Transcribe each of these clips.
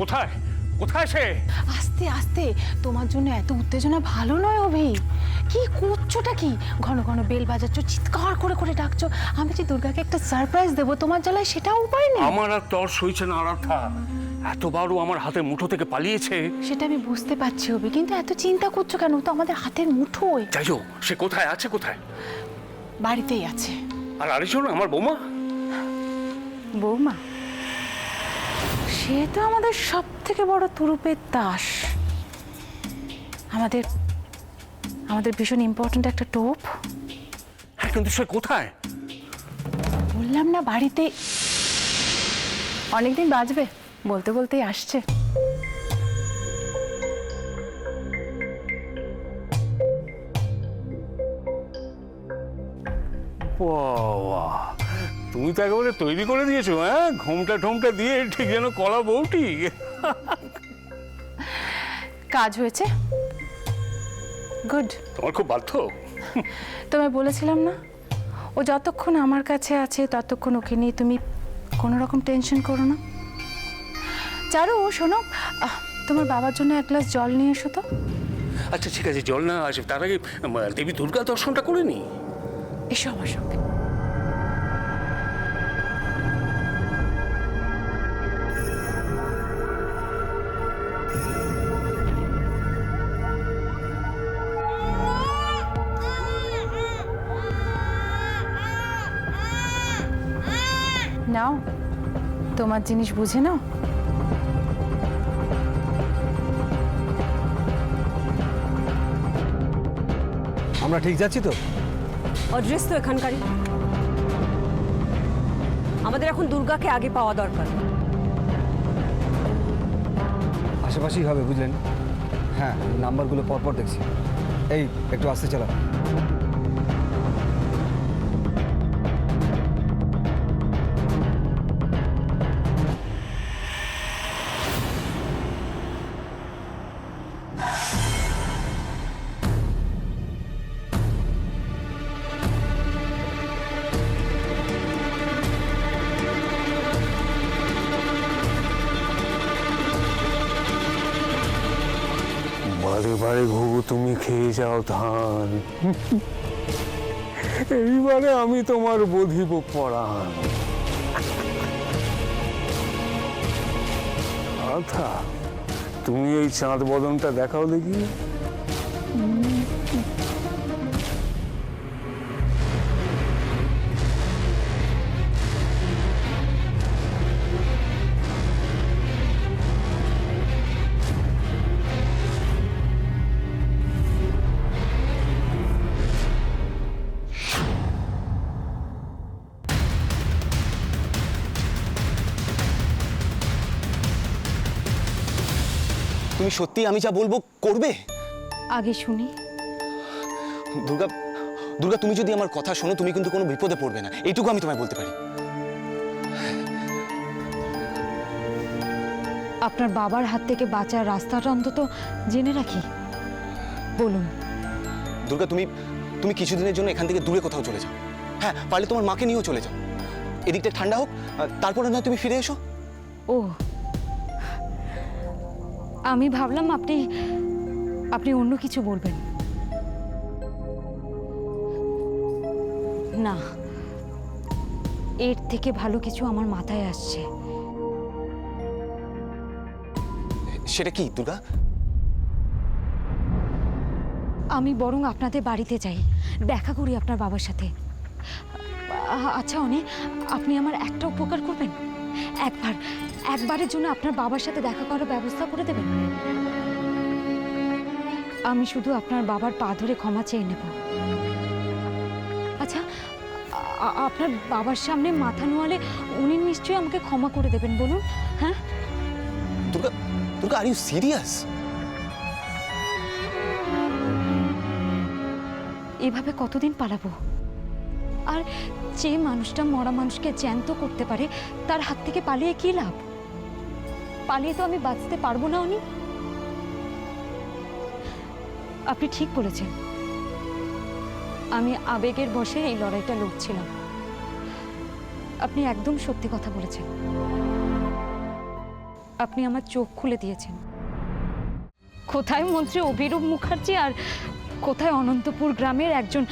কোথায় কোথায় সে? আস্তে আস্তে, তোমার জন্য এত উত্তেজনা ভালো নয় অভি। কি করছোটা কি? ঘন ঘন বেল বাজাচ্ছ, চিৎকার করে করে ডাকছো। আমি যে দুর্গাকে একটা সারপ্রাইজ দেবো তোমার জ্বালায়, সেটাও উপায় নেই। আমার আর তর সইছে না আরাধ্যা। এতবারও আমার হাতের মুঠো থেকে পালিয়েছে। সেটা আমি বুঝতে পারছি অভি, কিন্তু এত চিন্তা করছো কেন? তো আমাদের হাতের মুঠোয়। যাই হোক, সে কোথায় আছে? কোথায়? বাড়িতেই আছে। আর আরেকজন আমার বৌমা? বৌমা? সে তো আমাদের সব থেকে বড় তুরুপের তাস। আমাদের আমাদের ভীষণ ইম্পর্ট্যান্ট একটা টোপ। হ্যাঁ, কিন্তু সে কোথায়? বললাম না, বাড়িতে। অনেকদিন বাজবে, বলতে বলতেই আসছে। বাবা, তুমি তো একেবারে তৈরি করে দিয়েছো। হ্যাঁ, ঘোমটা ঠোমটা দিয়ে ঠিক যেন কলা বউটি। কাজ হয়েছে, গুড। তোমার খুব বাধ্য। তোমায় বলেছিলাম না, ও যতক্ষণ আমার কাছে আছে ততক্ষণ ওকে নিয়ে তুমি কোনো রকম টেনশন করো না। চারু, শোনো, তোমার বাবার জন্য এক গ্লাস জল নিয়ে এসো তো। আচ্ছা ঠিক আছে, জল না আসে তার আগে দেবী দুর্গা দর্শনটা করে নি। এসো আমার সঙ্গে। নাও, তোমার জিনিস বুঝে নাও। আমরা ঠিক যাচ্ছি তো? অ্যাড্রেস তো এখানকারই। আমাদের এখন দুর্গাকে আগে পাওয়া দরকার। আশেপাশেই হবে, বুঝলেন? হ্যাঁ, নাম্বারগুলো পরপর দেখছি। এই একটু আস্তে চালা। বারে বারে ঘুঘু তুমি খেয়ে যাও ধান, এইবারে আমি তোমার বধিব পরাণ। আচ্ছা, তুমি এই চাঁদ বদনটা দেখাও দেখি। তুমি সত্যি আমি যা বলবো করবে? আগে শুনি। দুর্গা, দুর্গা তুমি যদি আমার কথা শোনো তুমি কিন্তু কোনো বিপদে পড়বে না, এইটুকু আমি তোমায় বলতে পারি। আপনার বাবার হাত থেকে বাঁচার রাস্তাটা অন্তত জেনে রাখি, বলুন। দুর্গা, তুমি তুমি কিছুদিনের জন্য এখান থেকে দূরে কোথাও চলে যাও। হ্যাঁ, পারলে তোমার মাকে নিয়েও চলে যাও। এদিকটা ঠান্ডা হোক, তারপরে না তুমি ফিরে এসো। ও, আমি ভাবলাম আপনি অন্য কিছু বলবেন। না, এর থেকে ভালো কিছু আমার মাথায় আসছে। সেটা কি দুর্গা? আমি বরং আপনাদের বাড়িতে যাই, দেখা করি আপনার বাবার সাথে। আচ্ছা অনি, আপনি আমার একটা উপকার করবেন? একবারের জন্য আপনার বাবার সাথে দেখা করার ব্যবস্থা করে দেবেন। আমি শুধু আপনার বাবার পা ধরে ক্ষমা চেয়ে নেব। আচ্ছা, আপনার বাবার সামনে মাথা নোয়ালে উনি নিশ্চয়ই আমাকে ক্ষমা করে দেবেন, বলুন। হ্যাঁ Durga, Durga, are you serious? এভাবে কতদিন পালাবো? আর যে মানুষটা মরা মানুষকে জ্যান্ত করতে পারে তার হাত থেকে পালিয়ে কি লাভ? পালিয়ে তো আমি বাঁচতে পারবো না। উনি, আপনি ঠিক বলেছেন, আমি আবেগের বশে এই লড়াইটা লড়ছিলাম। আপনি একদম সত্যি কথা বলেছেন। আপনি আমার চোখ খুলে দিয়েছেন। কোথায় মন্ত্রী অভিরূপ মুখার্জি আর কোথায় অনন্তপুর গ্রামের একজন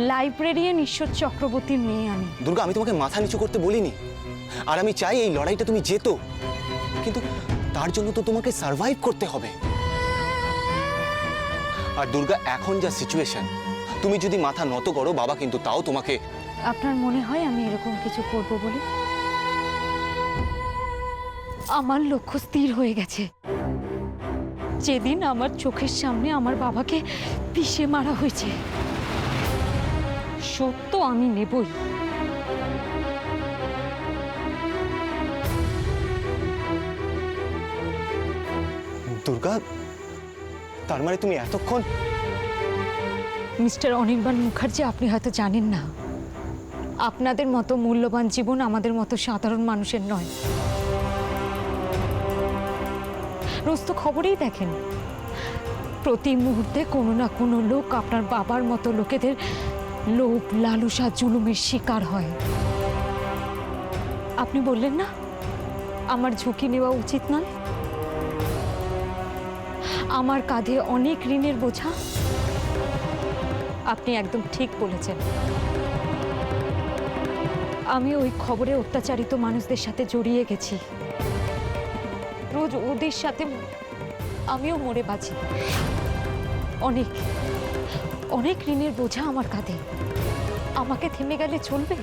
লাইব্রেরিয়ান ঈশ্বর চক্রবর্তীর মেয়ে আমি। দুর্গা, আমি তোমাকে মাথা নিচু করতে বলিনি, আর আমি চাই এই লড়াইটা তুমি জেতো, কিন্তু তার জন্য তো তোমাকে সার্ভাইভ করতে হবে। আর দুর্গা, এখন যা সিচুয়েশন, তুমি যদি মাথা নত করো, বাবা কিন্তু তাও তোমাকে... আপনার মনে হয় আমি এরকম কিছু করব বলে? আমার লক্ষ্য স্থির হয়ে গেছে। যেদিন আমার চোখের সামনে আমার বাবাকে পিষে মারা হয়েছে, সত্য আমি নেবই। দুর্গা, তার মানে তুমি এতক্ষণ... মিস্টার অনির্বাণ মুখার্জি, আপনি হয়তো জানেন না, আপনাদের মতো মূল্যবান জীবন আমাদের মতো সাধারণ মানুষের নয়। রোজ তো খবরেই দেখেন, প্রতি মুহূর্তে কোনো না কোনো লোক আপনার বাবার মতো লোকেদের লোভ লালসা জুলুমের শিকার হয়। আপনি বললেন না আমার ঝুঁকি নেওয়া উচিত নয়? আমার কাঁধে অনেক ঋণের বোঝা। আপনি একদম ঠিক বলেছেন। আমি ওই খবরে অত্যাচারিত মানুষদের সাথে জড়িয়ে গেছি। রোজ ওদের সাথে আমিও মরে বাঁচি। অনেক অনেক ঋণের বোঝা আমার কাঁধে। আমাকে থেমে গেলে চলবে?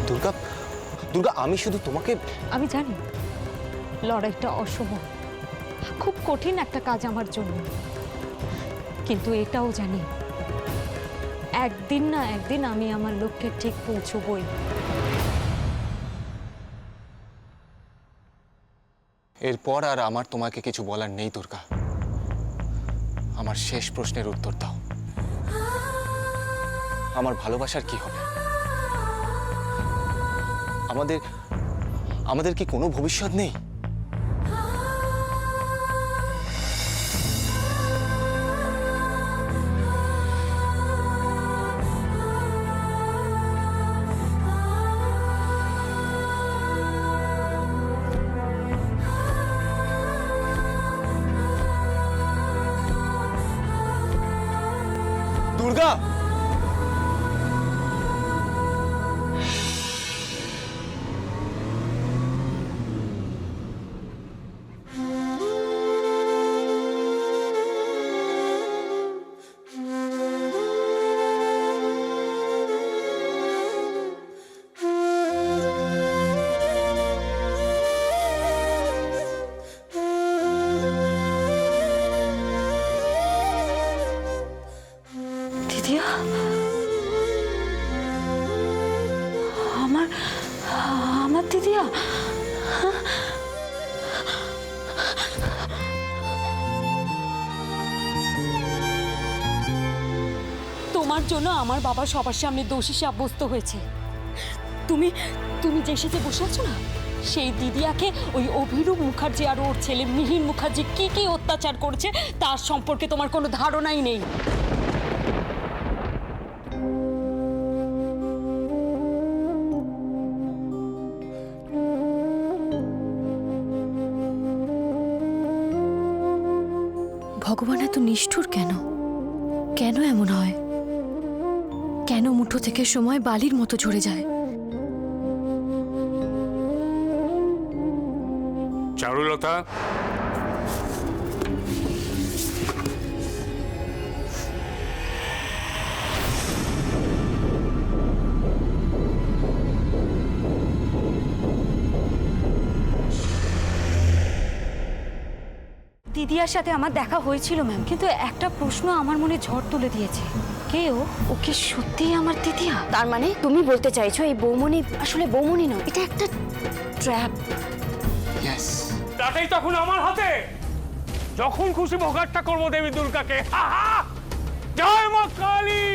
দুর্গা, দুর্গা, আমি শুধু তোমাকে... আমি জানি লড়াইটা অসম, খুব কঠিন একটা কাজ আমার জন্য, কিন্তু এটাও জানি একদিন না একদিন আমি আমার লক্ষ্যে ঠিক পৌঁছবই। এরপর আর আমার তোমাকে কিছু বলার নেই দুর্গা। আমার শেষ প্রশ্নের উত্তর দাও, আমার ভালোবাসার কি হবে? আমাদের কি কোনো ভবিষ্যৎ নেই? দুর্গা, দিদিয়া, আমার আমার দিদিয়া, তোমার জন্য আমার বাবা সবার সামনে দোষী সাব্যস্ত হয়েছে। তুমি তুমি যে সেজে বসে আছো না, সেই দিদিয়াকে ওই অভিরূপ মুখার্জি আর ওর ছেলে মিহির মুখার্জি কি কি অত্যাচার করেছে তার সম্পর্কে তোমার কোনো ধারণাই নেই। ভগবান এত নিষ্ঠুর কেন? কেন এমন হয়? কেন মুঠো থেকে সময় বালির মতো ঝরে যায়? চারুলতা, দিদিয়ার সাথে আমার দেখা হয়েছিল ম্যাম, কিন্তু একটা প্রশ্ন আমার মনে ঝড় তুলে দিয়েছে। কে ও? ও কি সত্যিই আমার দিদিয়া? তার মানে তুমি বলতে চাইছো এই বৌমনি আসলে বৌমনি নয়, এটা একটা ট্র্যাপ? ইয়েস। তাতেই তখন আমার হাতে যখন খুশি ভোগাটটা করবো দেবী দুর্গাকে। জয় মা কালী।